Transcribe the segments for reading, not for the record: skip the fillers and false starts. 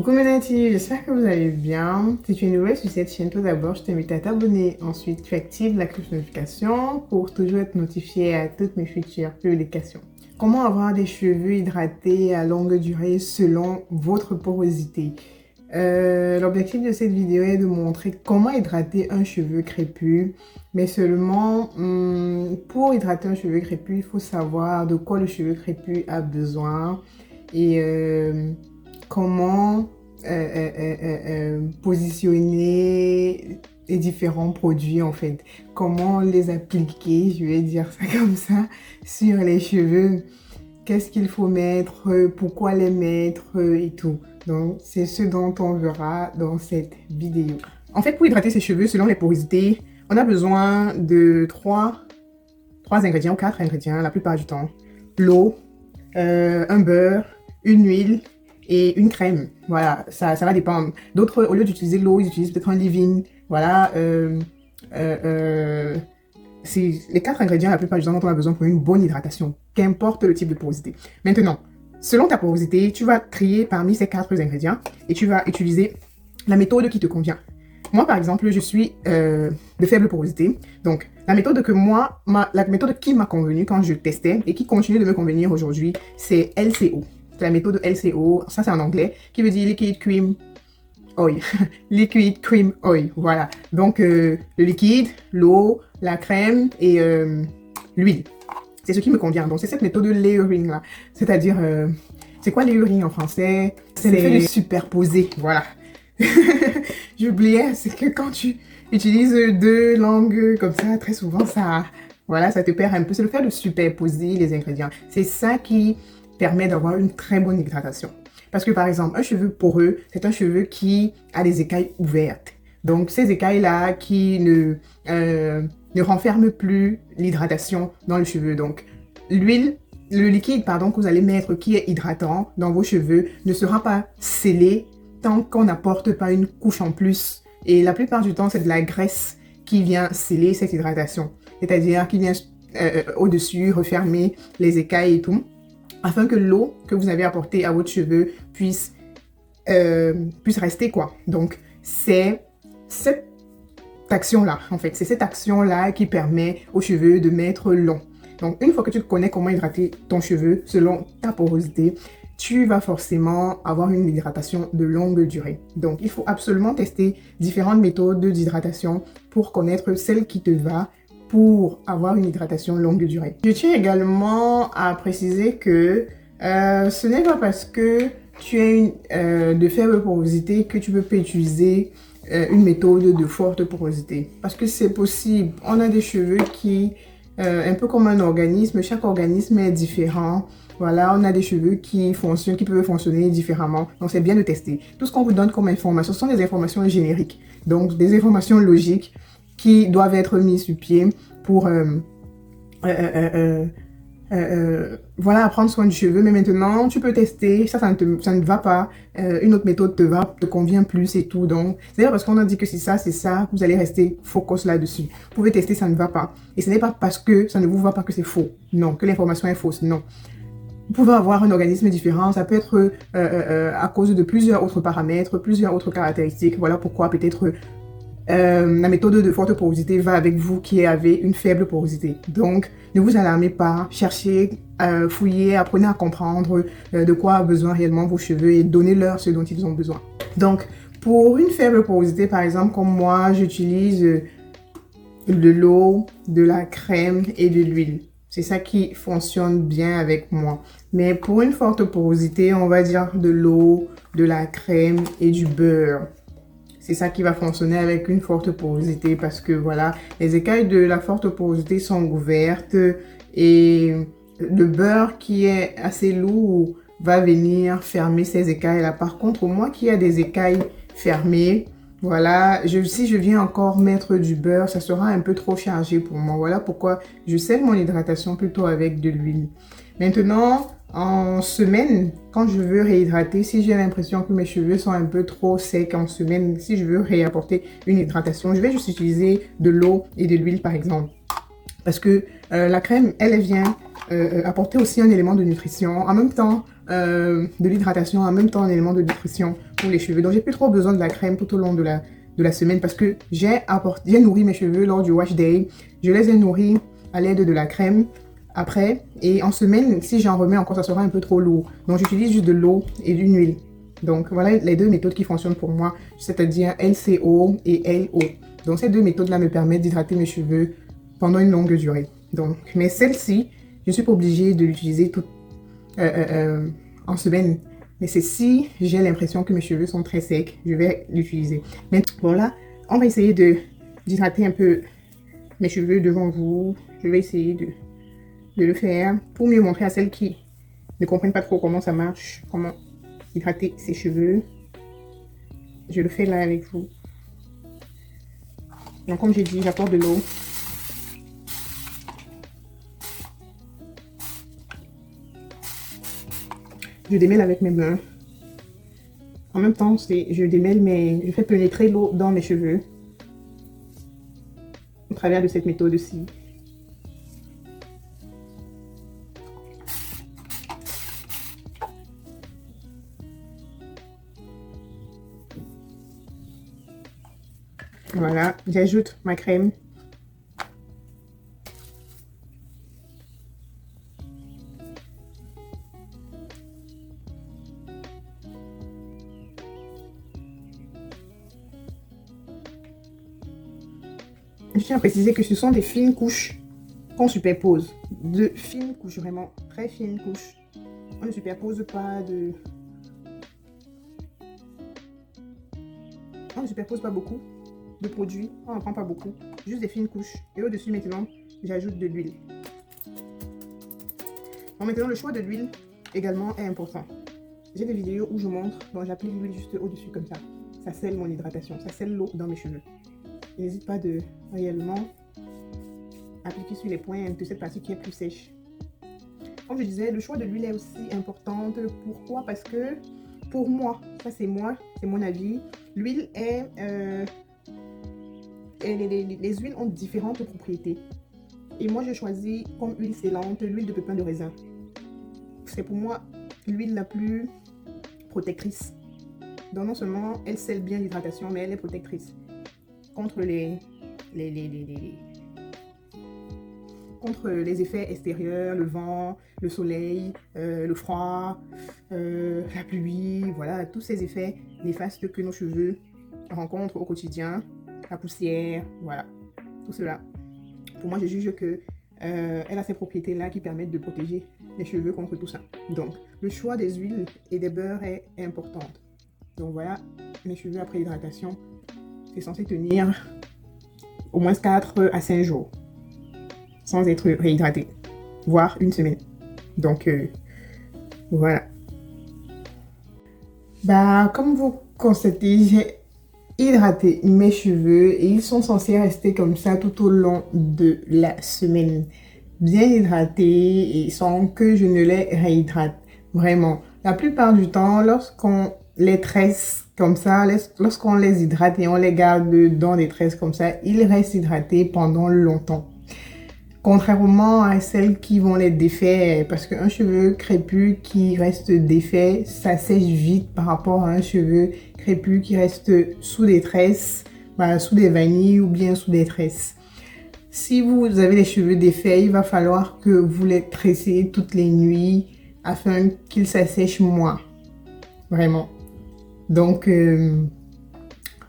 Coucou Menati, j'espère que vous allez bien. Si tu es nouvelle sur cette chaîne, tout d'abord, je t'invite à t'abonner. Ensuite, tu actives la cloche de notification pour toujours être notifié à toutes mes futures publications. Comment avoir des cheveux hydratés à longue durée selon votre porosité? L'objectif de cette vidéo est de montrer comment hydrater un cheveu crépus, mais seulement pour hydrater un cheveu crépus, il faut savoir de quoi le cheveu crépus a besoin et comment positionner les différents produits en fait, comment les appliquer, je vais dire ça comme ça, sur les cheveux, qu'est-ce qu'il faut mettre, pourquoi les mettre et tout. Donc c'est ce dont on verra dans cette vidéo. En fait, pour hydrater ses cheveux selon les porosités, on a besoin de 3 ingrédients, 4 ingrédients la plupart du temps. L'eau, un beurre, une huile et une crème. Voilà, ça va dépendre. D'autres, au lieu d'utiliser l'eau, ils utilisent peut-être un leave-in. Voilà, c'est les 4 ingrédients la plupart du temps dont on a besoin pour une bonne hydratation, qu'importe le type de porosité. Maintenant, selon ta porosité, tu vas trier parmi ces 4 ingrédients et tu vas utiliser la méthode qui te convient. Moi, par exemple, je suis de faible porosité. Donc, la méthode qui m'a convenu quand je testais et qui continue de me convenir aujourd'hui, c'est LCO. C'est la méthode LCO, ça c'est en anglais, qui veut dire Liquid Cream Oil. Liquid Cream Oil, voilà. Donc, le liquide, l'eau, la crème et l'huile. C'est ce qui me convient. Donc, c'est cette méthode de layering là. C'est-à-dire, c'est quoi layering en français? C'est l'effet de superposer, voilà. J'oubliais, c'est que quand tu utilises 2 langues comme ça, très souvent, ça te perd un peu. C'est le fait de superposer les ingrédients. C'est ça qui permet d'avoir une très bonne hydratation. Parce que par exemple, un cheveu poreux, c'est un cheveu qui a des écailles ouvertes. Donc ces écailles-là qui ne renferment plus l'hydratation dans le cheveu. Donc le liquide que vous allez mettre qui est hydratant dans vos cheveux ne sera pas scellé tant qu'on n'apporte pas une couche en plus. Et la plupart du temps, c'est de la graisse qui vient sceller cette hydratation. C'est-à-dire qui vient au-dessus, refermer les écailles et tout, afin que l'eau que vous avez apportée à votre cheveu puisse rester, quoi. Donc, c'est cette action-là, en fait. C'est cette action-là qui permet aux cheveux de mettre long. Donc, une fois que tu connais comment hydrater ton cheveu selon ta porosité, tu vas forcément avoir une hydratation de longue durée. Donc, il faut absolument tester différentes méthodes d'hydratation pour connaître celle qui te va pour avoir une hydratation longue durée. Je tiens également à préciser que ce n'est pas parce que tu es de faible porosité que tu peux pas utiliser une méthode de forte porosité. Parce que c'est possible. On a des cheveux qui, un peu comme un organisme, chaque organisme est différent. Voilà, on a des cheveux qui peuvent fonctionner différemment. Donc, c'est bien de tester. Tout ce qu'on vous donne comme information, ce sont des informations génériques. Donc, des informations logiques qui doivent être mises sur pied pour voilà, prendre soin du cheveu. Mais maintenant, tu peux tester. Ça ne va pas. Une autre méthode te convient plus et tout. Donc, c'est parce qu'on a dit que c'est ça, vous allez rester focus là-dessus. Vous pouvez tester, ça ne va pas. Et ce n'est pas parce que ça ne vous va pas que c'est faux. Non, que l'information est fausse. Non. Vous pouvez avoir un organisme différent, ça peut être à cause de plusieurs autres paramètres, plusieurs autres caractéristiques. Voilà pourquoi peut-être la méthode de forte porosité va avec vous qui avez une faible porosité. Donc, ne vous alarmez pas, cherchez, fouillez, apprenez à comprendre de quoi a besoin réellement vos cheveux et donnez-leur ce dont ils ont besoin. Donc, pour une faible porosité, par exemple, comme moi, j'utilise de l'eau, de la crème et de l'huile. C'est ça qui fonctionne bien avec moi. Mais pour une forte porosité, on va dire de l'eau, de la crème et du beurre. C'est ça qui va fonctionner avec une forte porosité parce que voilà, les écailles de la forte porosité sont ouvertes et le beurre qui est assez lourd va venir fermer ces écailles-là. Par contre, moi qui a des écailles fermées, voilà, si je viens encore mettre du beurre, ça sera un peu trop chargé pour moi. Voilà pourquoi je scelle mon hydratation plutôt avec de l'huile. Maintenant, en semaine, quand je veux réhydrater, si j'ai l'impression que mes cheveux sont un peu trop secs en semaine, si je veux réapporter une hydratation, je vais juste utiliser de l'eau et de l'huile par exemple. Parce que la crème, elle vient apporter aussi un élément de nutrition, en même temps de l'hydratation, en même temps un élément de nutrition pour les cheveux. Donc, j'ai plus trop besoin de la crème tout au long de la semaine parce que j'ai nourri mes cheveux lors du wash day. Je les ai nourris à l'aide de la crème après. Et en semaine, si j'en remets encore, ça sera un peu trop lourd. Donc, j'utilise juste de l'eau et d'une huile. Donc, voilà les deux méthodes qui fonctionnent pour moi, c'est-à-dire LCO et LO. Donc, ces deux méthodes-là me permettent d'hydrater mes cheveux pendant une longue durée. Donc, mais celle-ci, je ne suis pas obligée de l'utiliser en semaine. Mais c'est si j'ai l'impression que mes cheveux sont très secs, je vais l'utiliser. Mais bon là, on va essayer d'hydrater un peu mes cheveux devant vous. Je vais essayer de le faire pour mieux montrer à celles qui ne comprennent pas trop comment ça marche, comment hydrater ses cheveux. Je le fais là avec vous. Donc comme j'ai dit, j'apporte de l'eau. Je démêle avec mes mains. En même temps, je démêle, mais je fais pénétrer l'eau dans mes cheveux au travers de cette méthode-ci. Voilà, j'ajoute ma crème. Je tiens à préciser que ce sont des fines couches qu'on superpose. De fines couches, vraiment très fines couches. On ne superpose pas On ne superpose pas beaucoup de produits. On n'en prend pas beaucoup. Juste des fines couches. Et au-dessus, maintenant, j'ajoute de l'huile. Bon, maintenant, le choix de l'huile également est important. J'ai des vidéos où je montre, donc j'applique l'huile juste au-dessus comme ça. Ça scelle mon hydratation, ça scelle l'eau dans mes cheveux. N'hésite pas de réellement appliquer sur les pointes de cette partie qui est plus sèche. Comme je disais, le choix de l'huile est aussi important. Pourquoi? Parce que pour moi, ça c'est mon avis, l'huile est... les huiles ont différentes propriétés. Et moi, j'ai choisi comme huile scellante l'huile de pépins de raisin. C'est pour moi l'huile la plus protectrice. Donc non seulement elle scelle bien l'hydratation, mais elle est protectrice contre contre les effets extérieurs, le vent, le soleil, le froid, la pluie, voilà, tous ces effets néfastes que nos cheveux rencontrent au quotidien, la poussière, voilà, tout cela. Pour moi, je juge que elle a ces propriétés-là qui permettent de protéger les cheveux contre tout ça. Donc, le choix des huiles et des beurres est important. Donc voilà, mes cheveux après hydratation, c'est censé tenir au moins 4 à 5 jours sans être réhydraté, voire une semaine. Donc voilà. Bah, comme vous constatez, j'ai hydraté mes cheveux et ils sont censés rester comme ça tout au long de la semaine. Bien hydratés et sans que je ne les réhydrate. Vraiment. La plupart du temps, lorsqu'on les tresse comme ça, lorsqu'on les hydrate et on les garde dans des tresses comme ça, ils restent hydratés pendant longtemps. Contrairement à celles qui vont les défaire, parce qu'un cheveu crépus qui reste défait, ça sèche vite par rapport à un cheveu crépus qui reste sous des tresses, sous des vanilles ou bien sous des tresses. Si vous avez les cheveux défaits, il va falloir que vous les tressez toutes les nuits afin qu'ils s'assèchent moins. Vraiment. Donc,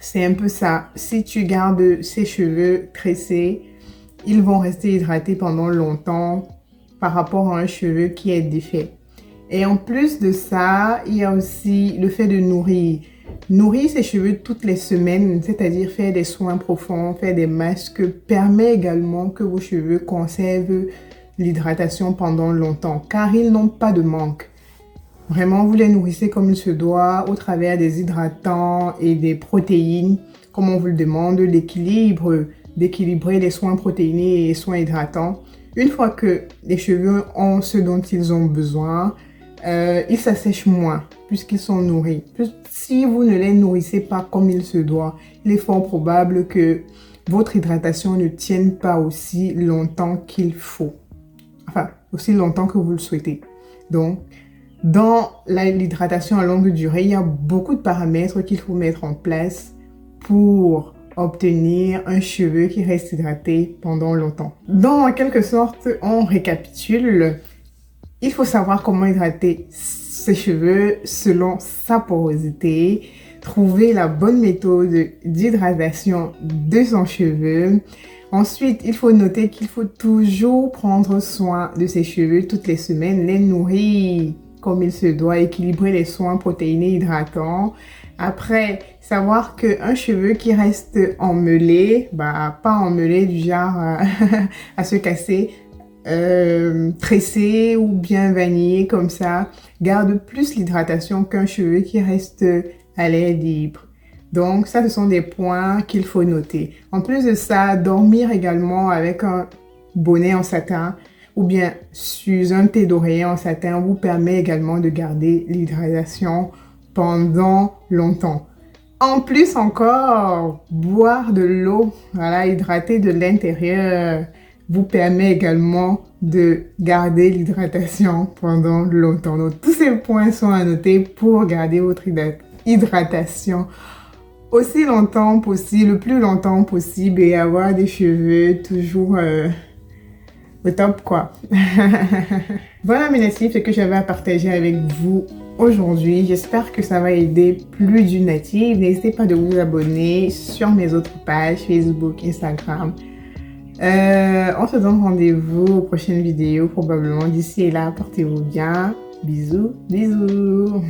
c'est un peu ça. Si tu gardes ces cheveux tressés, ils vont rester hydratés pendant longtemps par rapport à un cheveu qui est défait. Et en plus de ça, il y a aussi le fait de nourrir. Nourrir ses cheveux toutes les semaines, c'est-à-dire faire des soins profonds, faire des masques, permet également que vos cheveux conservent l'hydratation pendant longtemps, car ils n'ont pas de manque. Vraiment, vous les nourrissez comme il se doit, au travers des hydratants et des protéines, comme on vous le demande, d'équilibrer les soins protéinés et les soins hydratants. Une fois que les cheveux ont ce dont ils ont besoin, ils s'assèchent moins puisqu'ils sont nourris. Si vous ne les nourrissez pas comme il se doit, il est fort probable que votre hydratation ne tienne pas aussi longtemps qu'il faut. Enfin, aussi longtemps que vous le souhaitez. Donc, dans l'hydratation à longue durée, il y a beaucoup de paramètres qu'il faut mettre en place pour obtenir un cheveu qui reste hydraté pendant longtemps. Donc, en quelque sorte, on récapitule. Il faut savoir comment hydrater ses cheveux selon sa porosité, trouver la bonne méthode d'hydratation de son cheveu. Ensuite, il faut noter qu'il faut toujours prendre soin de ses cheveux toutes les semaines, les nourrir comme il se doit, équilibrer les soins protéinés hydratants. Après, savoir qu'un cheveu qui reste emmêlé, pas emmêlé du genre à se casser, tressé ou bien vanillé comme ça, garde plus l'hydratation qu'un cheveu qui reste à l'air libre. Donc ça, ce sont des points qu'il faut noter. En plus de ça, dormir également avec un bonnet en satin ou bien sous un thé d'oreiller en satin vous permet également de garder l'hydratation pendant longtemps. En plus encore, boire de l'eau, hydrater de l'intérieur vous permet également de garder l'hydratation pendant longtemps. Donc tous ces points sont à noter pour garder votre hydratation aussi longtemps possible, le plus longtemps possible et avoir des cheveux toujours au top quoi. Voilà mes natifs, ce que j'avais à partager avec vous aujourd'hui. J'espère que ça va aider plus d'une native. N'hésitez pas de vous abonner sur mes autres pages Facebook, Instagram. On se donne rendez-vous aux prochaines vidéos probablement. D'ici là, portez-vous bien. Bisous, bisous.